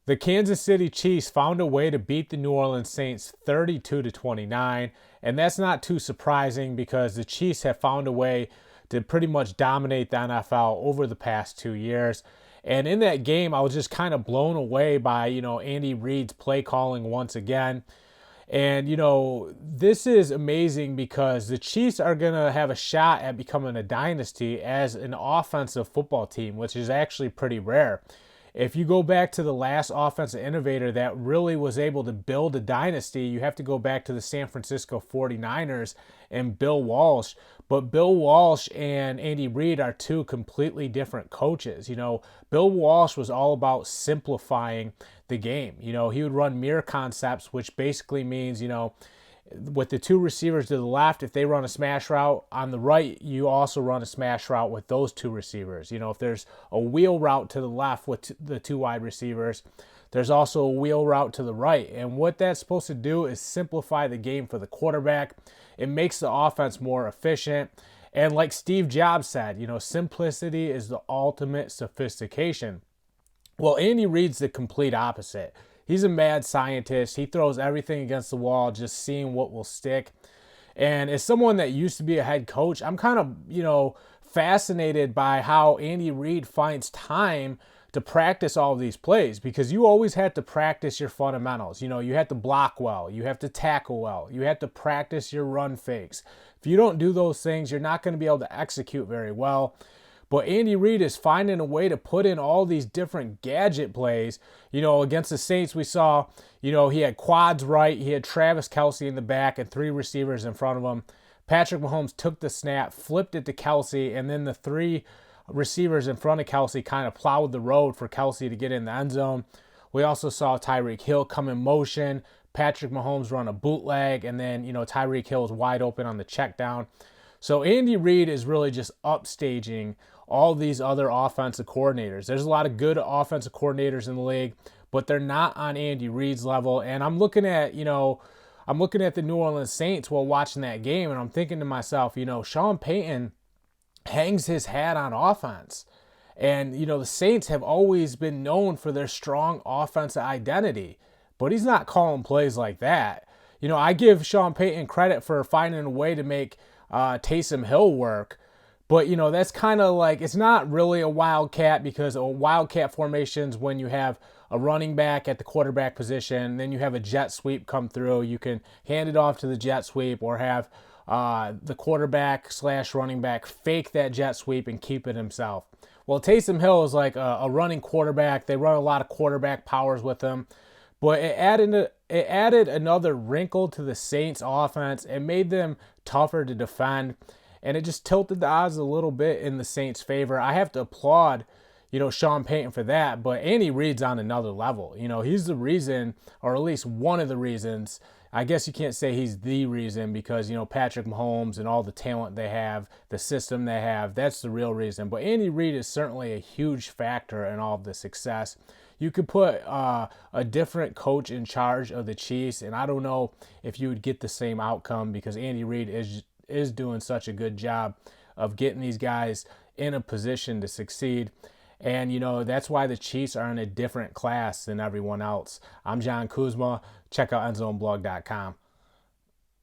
The Kansas City Chiefs found a way to beat the New Orleans Saints 32-29, and that's not too surprising because the Chiefs have found a way to pretty much dominate the NFL over the past 2 years. And in that game, I was just kind of blown away by, Andy Reid's play calling once again. And, this is amazing because the Chiefs are going to have a shot at becoming a dynasty as an offensive football team, which is actually pretty rare. If you go back to the last offensive innovator that really was able to build a dynasty, you have to go back to the San Francisco 49ers and Bill Walsh. But Bill Walsh and Andy Reid are two completely different coaches. Bill Walsh was all about simplifying the game. He would run mirror concepts, which basically means, with the two receivers to the left, if they run a smash route on the right, you also run a smash route with those two receivers. If there's a wheel route to the left with the two wide receivers, there's also a wheel route to the right. And what that's supposed to do is simplify the game for the quarterback. It makes the offense more efficient. And like Steve Jobs said, simplicity is the ultimate sophistication. Well, Andy Reid's the complete opposite. He's a mad scientist. He throws everything against the wall, just seeing what will stick. And as someone that used to be a head coach, I'm kind of, fascinated by how Andy Reid finds time to practice all of these plays, because you always had to practice your fundamentals. You have to block well, you have to tackle well, you have to practice your run fakes. If you don't do those things, you're not going to be able to execute very well. But Andy Reid is finding a way to put in all these different gadget plays. Against the Saints, we saw, he had quads right, he had Travis Kelce in the back and three receivers in front of him. Patrick Mahomes took the snap, flipped it to Kelce, and then the three receivers in front of Kelce kind of plowed the road for Kelce to get in the end zone. We also saw Tyreek Hill come in motion, Patrick Mahomes run a bootleg, and then, Tyreek Hill is wide open on the check down. So Andy Reid is really just upstaging all these other offensive coordinators. There's a lot of good offensive coordinators in the league, but they're not on Andy Reid's level. And I'm looking at the New Orleans Saints while watching that game, and I'm thinking to myself, Sean Payton hangs his hat on offense. And, the Saints have always been known for their strong offensive identity, but he's not calling plays like that. I give Sean Payton credit for finding a way to make Taysom Hill work. But, that's kind of like, it's not really a wildcat, because a wildcat formation's when you have a running back at the quarterback position, then you have a jet sweep come through. You can hand it off to the jet sweep, or have the quarterback / running back fake that jet sweep and keep it himself. Well, Taysom Hill is like a running quarterback. They run a lot of quarterback powers with him. But it added another wrinkle to the Saints offense. It made them tougher to defend, and it just tilted the odds a little bit in the Saints' favor. I have to applaud, Sean Payton for that, but Andy Reid's on another level. He's the reason, or at least one of the reasons. I guess you can't say he's the reason, because, Patrick Mahomes and all the talent they have, the system they have, that's the real reason. But Andy Reid is certainly a huge factor in all of the success. You could put a different coach in charge of the Chiefs, and I don't know if you would get the same outcome, because Andy Reid is doing such a good job of getting these guys in a position to succeed. And, that's why the Chiefs are in a different class than everyone else. I'm John Kuzma. Check out endzonblog.com.